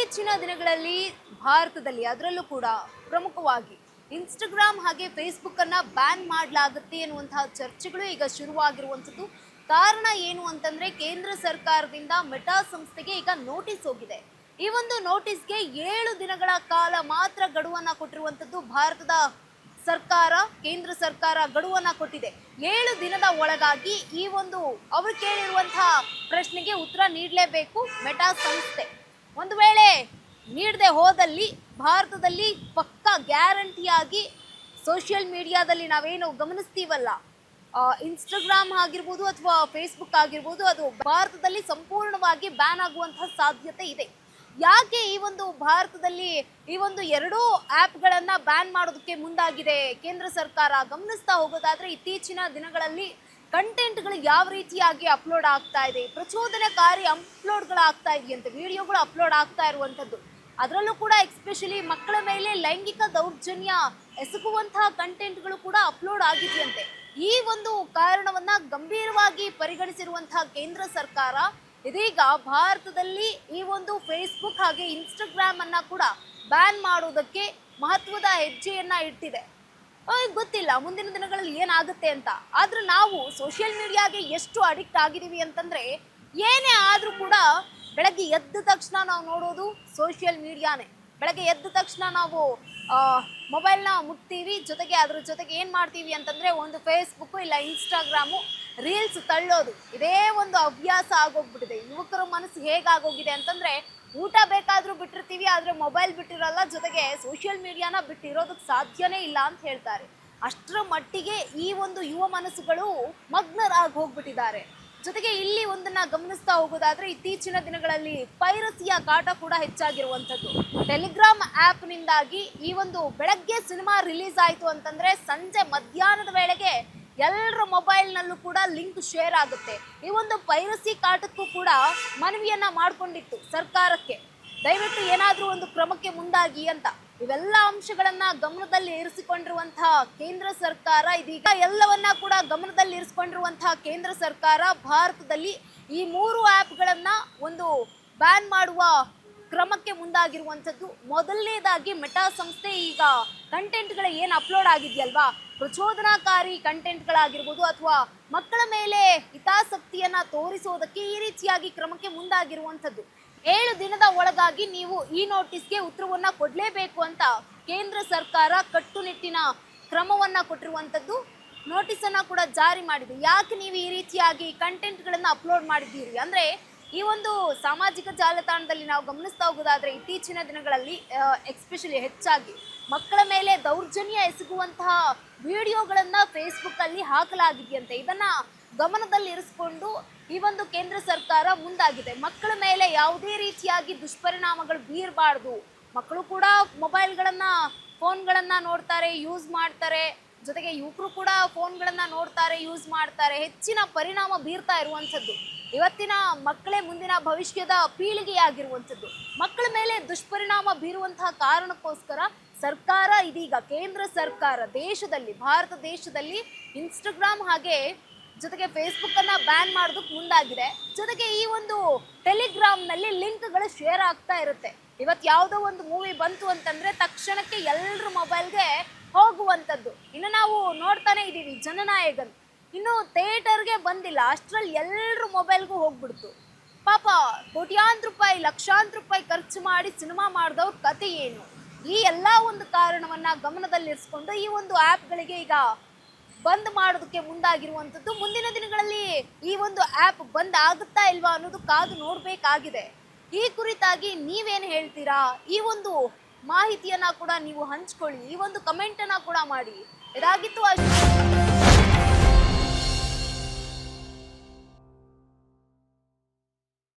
ಇತ್ತೀಚಿನ ದಿನಗಳಲ್ಲಿ ಭಾರತದಲ್ಲಿ ಅದರಲ್ಲೂ ಕೂಡ ಪ್ರಮುಖವಾಗಿ ಇನ್ಸ್ಟಾಗ್ರಾಮ್ ಹಾಗೆ ಫೇಸ್ಬುಕ್ ಅನ್ನ ಬ್ಯಾನ್ ಮಾಡಲಾಗುತ್ತೆ ಎನ್ನುವಂತಹ ಚರ್ಚೆಗಳು ಈಗ ಶುರುವಾಗಿರುವಂಥದ್ದು. ಕಾರಣ ಏನು ಅಂತಂದ್ರೆ ಕೇಂದ್ರ ಸರ್ಕಾರದಿಂದ ಮೆಟಾ ಸಂಸ್ಥೆಗೆ ಈಗ ನೋಟಿಸ್ ಹೋಗಿದೆ. ಈ ಒಂದು ನೋಟಿಸ್ಗೆ 7 ದಿನಗಳ ಕಾಲ ಮಾತ್ರ ಗಡುವನ್ನ ಕೊಟ್ಟಿರುವಂಥದ್ದು ಭಾರತದ ಸರ್ಕಾರ. ಕೇಂದ್ರ ಸರ್ಕಾರ ಗಡುವನ್ನ ಕೊಟ್ಟಿದೆ. 7 ದಿನದ ಒಳಗಾಗಿ ಈ ಒಂದು ಅವರು ಕೇಳಿರುವಂತಹ ಪ್ರಶ್ನೆಗೆ ಉತ್ತರ ನೀಡಲೇಬೇಕು ಮೆಟಾ ಸಂಸ್ಥೆ. ಒಂದು ವೇಳೆ ನೀಡದೆ ಹೋದಲ್ಲಿ ಭಾರತದಲ್ಲಿ ಪಕ್ಕಾ ಗ್ಯಾರಂಟಿಯಾಗಿ ಸೋಷಿಯಲ್ ಮೀಡಿಯಾದಲ್ಲಿ ನಾವೇನು ಗಮನಿಸ್ತೀವಲ್ಲ, ಇನ್ಸ್ಟಾಗ್ರಾಮ್ ಆಗಿರ್ಬೋದು ಅಥವಾ ಫೇಸ್ಬುಕ್ ಆಗಿರ್ಬೋದು, ಅದು ಭಾರತದಲ್ಲಿ ಸಂಪೂರ್ಣವಾಗಿ ಬ್ಯಾನ್ ಆಗುವಂತಹ ಸಾಧ್ಯತೆ ಇದೆ. ಯಾಕೆ ಈ ಒಂದು ಭಾರತದಲ್ಲಿ ಈ ಒಂದು 2 ಆ್ಯಪ್ಗಳನ್ನು ಬ್ಯಾನ್ ಮಾಡೋದಕ್ಕೆ ಮುಂದಾಗಿದೆ ಕೇಂದ್ರ ಸರ್ಕಾರ ಗಮನಿಸ್ತಾ ಹೋಗೋದಾದ್ರೆ, ಇತ್ತೀಚಿನ ದಿನಗಳಲ್ಲಿ ಕಂಟೆಂಟ್ಗಳು ಯಾವ ರೀತಿಯಾಗಿ ಅಪ್ಲೋಡ್ ಆಗ್ತಾ ಇದೆ, ಪ್ರಚೋದನಕಾರಿ ಅಪ್ಲೋಡ್ಗಳಾಗ್ತಾ ಇದೆಯಂತೆ, ವಿಡಿಯೋಗಳು ಅಪ್ಲೋಡ್ ಆಗ್ತಾ ಇರುವಂಥದ್ದು. ಅದರಲ್ಲೂ ಕೂಡ ಎಕ್ಸ್ಪೆಷಲಿ ಮಕ್ಕಳ ಮೇಲೆ ಲೈಂಗಿಕ ದೌರ್ಜನ್ಯ ಎಸಗುವಂತಹ ಕಂಟೆಂಟ್ಗಳು ಕೂಡ ಅಪ್ಲೋಡ್ ಆಗಿದೆಯಂತೆ. ಈ ಒಂದು ಕಾರಣವನ್ನ ಗಂಭೀರವಾಗಿ ಪರಿಗಣಿಸಿರುವಂತಹ ಕೇಂದ್ರ ಸರ್ಕಾರ ಇದೀಗ ಭಾರತದಲ್ಲಿ ಈ ಒಂದು ಫೇಸ್ಬುಕ್ ಹಾಗೆ ಇನ್ಸ್ಟಾಗ್ರಾಮ್ ಅನ್ನ ಕೂಡ ಬ್ಯಾನ್ ಮಾಡೋದಕ್ಕೆ ಮಹತ್ವದ ಹೆಜ್ಜೆಯನ್ನ ಇಟ್ಟಿದೆ. ಗೊತ್ತಿಲ್ಲ ಮುಂದಿನ ದಿನಗಳಲ್ಲಿ ಏನಾಗುತ್ತೆ ಅಂತ. ಆದ್ರೆ ನಾವು ಸೋಷಿಯಲ್ ಮೀಡಿಯಾಗೆ ಎಷ್ಟು ಅಡಿಕ್ಟ್ ಆಗಿದ್ದೀವಿ ಅಂತಂದ್ರೆ, ಏನೇ ಆದ್ರೂ ಕೂಡ ಬೆಳಗ್ಗೆ ಎದ್ದ ತಕ್ಷಣ ನಾವು ನೋಡೋದು ಸೋಷಿಯಲ್ ಮೀಡಿಯಾನೇ. ಬೆಳಗ್ಗೆ ಎದ್ದ ತಕ್ಷಣ ನಾವು ಮೊಬೈಲ್ನ ಮುಟ್ತೀವಿ, ಜೊತೆಗೆ ಅದ್ರ ಜೊತೆಗೆ ಏನು ಮಾಡ್ತೀವಿ ಅಂತಂದರೆ ಒಂದು ಫೇಸ್ಬುಕ್ಕು ಇಲ್ಲ ಇನ್ಸ್ಟಾಗ್ರಾಮು ರೀಲ್ಸ್ ತಳ್ಳೋದು, ಇದೇ ಒಂದು ಹವ್ಯಾಸ ಆಗೋಗ್ಬಿಟ್ಟಿದೆ. ಯುವಕರ ಮನಸ್ಸು ಹೇಗಾಗೋಗಿದೆ ಅಂತಂದರೆ, ಊಟ ಬೇಕಾದರೂ ಬಿಟ್ಟಿರ್ತೀವಿ ಆದರೆ ಮೊಬೈಲ್ ಬಿಟ್ಟಿರಲ್ಲ, ಜೊತೆಗೆ ಸೋಷಿಯಲ್ ಮೀಡಿಯಾನ ಬಿಟ್ಟಿರೋದಕ್ಕೆ ಸಾಧ್ಯನೇ ಇಲ್ಲ ಅಂತ ಹೇಳ್ತಾರೆ. ಅಷ್ಟರ ಮಟ್ಟಿಗೆ ಈ ಒಂದು ಯುವ ಮನಸ್ಸುಗಳು ಮಗ್ನರಾಗಿ ಹೋಗ್ಬಿಟ್ಟಿದ್ದಾರೆ. ಜೊತೆಗೆ ಇಲ್ಲಿ ಒಂದನ್ನ ಗಮನಿಸ್ತಾ ಹೋಗೋದಾದ್ರೆ, ಇತ್ತೀಚಿನ ದಿನಗಳಲ್ಲಿ ಪೈರಸಿಯ ಕಾಟ ಕೂಡ ಹೆಚ್ಚಾಗಿರುವಂಥದ್ದು. ಟೆಲಿಗ್ರಾಮ್ ಆ್ಯಪ್ನಿಂದಾಗಿ ಈ ಒಂದು ಬೆಳಗ್ಗೆ ಸಿನಿಮಾ ರಿಲೀಸ್ ಆಯಿತು ಅಂತಂದರೆ ಸಂಜೆ ಮಧ್ಯಾಹ್ನದ ವೇಳೆಗೆ ಎಲ್ಲರ ಮೊಬೈಲ್ನಲ್ಲೂ ಕೂಡ ಲಿಂಕ್ ಶೇರ್ ಆಗುತ್ತೆ. ಈ ಒಂದು ಪೈರಸಿ ಕಾಟಕ್ಕೂ ಕೂಡ ಮನವಿಯನ್ನ ಮಾಡಿಕೊಂಡಿತ್ತು ಸರ್ಕಾರಕ್ಕೆ, ದಯವಿಟ್ಟು ಏನಾದರೂ ಒಂದು ಕ್ರಮಕ್ಕೆ ಮುಂದಾಗಿ ಅಂತ. ಇವೆಲ್ಲ ಅಂಶಗಳನ್ನ ಗಮನದಲ್ಲಿ ಇರಿಸಿಕೊಂಡಿರುವಂತಹ ಕೇಂದ್ರ ಸರ್ಕಾರ ಇದೀಗ ಎಲ್ಲವನ್ನ ಕೂಡ ಗಮನದಲ್ಲಿ ಇರಿಸಿಕೊಂಡಿರುವಂತಹ ಕೇಂದ್ರ ಸರ್ಕಾರ ಭಾರತದಲ್ಲಿ ಈ 3 ಆ್ಯಪ್ಗಳನ್ನ ಒಂದು ಬ್ಯಾನ್ ಮಾಡುವ ಕ್ರಮಕ್ಕೆ ಮುಂದಾಗಿರುವಂಥದ್ದು. ಮೊದಲನೇದಾಗಿ ಮೆಟಾ ಸಂಸ್ಥೆ ಈಗ ಕಂಟೆಂಟ್ಗಳು ಏನು ಅಪ್ಲೋಡ್ ಆಗಿದೆಯಲ್ವಾ, ಪ್ರಚೋದನಾಕಾರಿ ಕಂಟೆಂಟ್ಗಳಾಗಿರ್ಬೋದು ಅಥವಾ ಮಕ್ಕಳ ಮೇಲೆ ಹಿತಾಸಕ್ತಿಯನ್ನ ತೋರಿಸೋದಕ್ಕೆ ಈ ರೀತಿಯಾಗಿ ಕ್ರಮಕ್ಕೆ ಮುಂದಾಗಿರುವಂಥದ್ದು. 7 ದಿನದ ಒಳಗಾಗಿ ನೀವು ಈ ನೋಟಿಸ್ಗೆ ಉತ್ತರವನ್ನ ಕೊಡಲೇಬೇಕು ಅಂತ ಕೇಂದ್ರ ಸರ್ಕಾರ ಕಟ್ಟುನಿಟ್ಟಿನ ಕ್ರಮವನ್ನ ಕೊಟ್ಟಿರುವಂಥದ್ದು. ನೋಟಿಸನ್ನು ಕೂಡ ಜಾರಿ ಮಾಡಿದೆ. ಯಾಕೆ ನೀವು ಈ ರೀತಿಯಾಗಿ ಕಂಟೆಂಟ್ಗಳನ್ನು ಅಪ್ಲೋಡ್ ಮಾಡಿದ್ದೀರಿ ಅಂದರೆ, ಈ ಒಂದು ಸಾಮಾಜಿಕ ಜಾಲತಾಣದಲ್ಲಿ ನಾವು ಗಮನಿಸ್ತಾ ಹೋಗೋದಾದರೆ ಇತ್ತೀಚಿನ ದಿನಗಳಲ್ಲಿ ಎಕ್ಸ್ಪೆಷಲಿ ಹೆಚ್ಚಾಗಿ ಮಕ್ಕಳ ಮೇಲೆ ದೌರ್ಜನ್ಯ ಎಸಗುವಂತಹ ವಿಡಿಯೋಗಳನ್ನು ಫೇಸ್ಬುಕ್ಕಲ್ಲಿ ಹಾಕಲಾಗಿದೆಯಂತೆ. ಇದನ್ನು ಗಮನದಲ್ಲಿ ಇರಿಸಿಕೊಂಡು ಈ ಒಂದು ಕೇಂದ್ರ ಸರ್ಕಾರ ಮುಂದಾಗಿದೆ. ಮಕ್ಕಳ ಮೇಲೆ ಯಾವುದೇ ರೀತಿಯಾಗಿ ದುಷ್ಪರಿಣಾಮಗಳು ಬೀರಬಾರ್ದು. ಮಕ್ಕಳು ಕೂಡ ಮೊಬೈಲ್ಗಳನ್ನು ಫೋನ್ಗಳನ್ನು ನೋಡ್ತಾರೆ, ಯೂಸ್ ಮಾಡ್ತಾರೆ, ಜೊತೆಗೆ ಯುವಕರು ಕೂಡ ಫೋನ್ಗಳನ್ನು ನೋಡ್ತಾರೆ, ಯೂಸ್ ಮಾಡ್ತಾರೆ, ಹೆಚ್ಚಿನ ಪರಿಣಾಮ ಬೀರ್ತಾ ಇರುವಂಥದ್ದು. ಇವತ್ತಿನ ಮಕ್ಕಳೇ ಮುಂದಿನ ಭವಿಷ್ಯದ ಪೀಳಿಗೆಯಾಗಿರುವಂಥದ್ದು. ಮಕ್ಕಳ ಮೇಲೆ ದುಷ್ಪರಿಣಾಮ ಬೀರುವಂತಹ ಕಾರಣಕ್ಕೋಸ್ಕರ ಸರ್ಕಾರ ಇದೀಗ ಕೇಂದ್ರ ಸರ್ಕಾರ ದೇಶದಲ್ಲಿ ಭಾರತ ದೇಶದಲ್ಲಿ ಇನ್ಸ್ಟಾಗ್ರಾಮ್ ಹಾಗೆ ಜೊತೆಗೆ ಫೇಸ್ಬುಕ್ ಅನ್ನ ಬ್ಯಾನ್ ಮಾಡೋದಕ್ಕೆ ಮುಂದಾಗಿದೆ. ಜೊತೆಗೆ ಈ ಒಂದು ಟೆಲಿಗ್ರಾಮ್ನಲ್ಲಿ ಲಿಂಕ್ಗಳು ಶೇರ್ ಆಗ್ತಾ ಇರುತ್ತೆ. ಇವತ್ತು ಯಾವುದೋ ಒಂದು ಮೂವಿ ಬಂತು ಅಂತಂದ್ರೆ ತಕ್ಷಣಕ್ಕೆ ಎಲ್ಲರ ಮೊಬೈಲ್ಗೆ ಹೋಗುವಂಥದ್ದು. ಇನ್ನು ನಾವು ನೋಡ್ತಾನೆ ಇದ್ದೀವಿ ಜನನಾಯಕನ್, ಇನ್ನು ಥಿಯೇಟರ್ಗೆ ಬಂದಿಲ್ಲ, ಅಷ್ಟರಲ್ಲಿ ಎಲ್ಲರ ಮೊಬೈಲ್ಗೂ ಹೋಗ್ಬಿಡ್ತು. ಪಾಪ ಕೋಟ್ಯಾಂತರ ರೂಪಾಯಿ ಲಕ್ಷಾಂತರ ರೂಪಾಯಿ ಖರ್ಚು ಮಾಡಿ ಸಿನಿಮಾ ಮಾಡಿದವ್ರ ಕತೆ ಏನು? ಈ ಎಲ್ಲ ಒಂದು ಕಾರಣವನ್ನ ಗಮನದಲ್ಲಿರಿಸ್ಕೊಂಡು ಈ ಒಂದು ಆ್ಯಪ್ಗಳಿಗೆ ಈಗ ಬಂದ್ ಮಾಡೋದಕ್ಕೆ ಮುಂದಾಗಿರುವಂಥದ್ದು. ಮುಂದಿನ ದಿನಗಳಲ್ಲಿ ಈ ಒಂದು ಆ್ಯಪ್ ಬಂದ್ ಆಗುತ್ತಾ ಇಲ್ವಾ ಅನ್ನೋದು ಕಾದು ನೋಡಬೇಕಾಗಿದೆ. ಈ ಕುರಿತಾಗಿ ನೀವೇನು ಹೇಳ್ತೀರಾ? ಈ ಒಂದು ಮಾಹಿತಿಯನ್ನ ಕೂಡ ನೀವು ಹಂಚ್ಕೊಳ್ಳಿ, ಈ ಒಂದು ಕಮೆಂಟನ್ನು ಕೂಡ ಮಾಡಿ. ಇದಾಗಿತ್ತು ಅಷ್ಟೇ.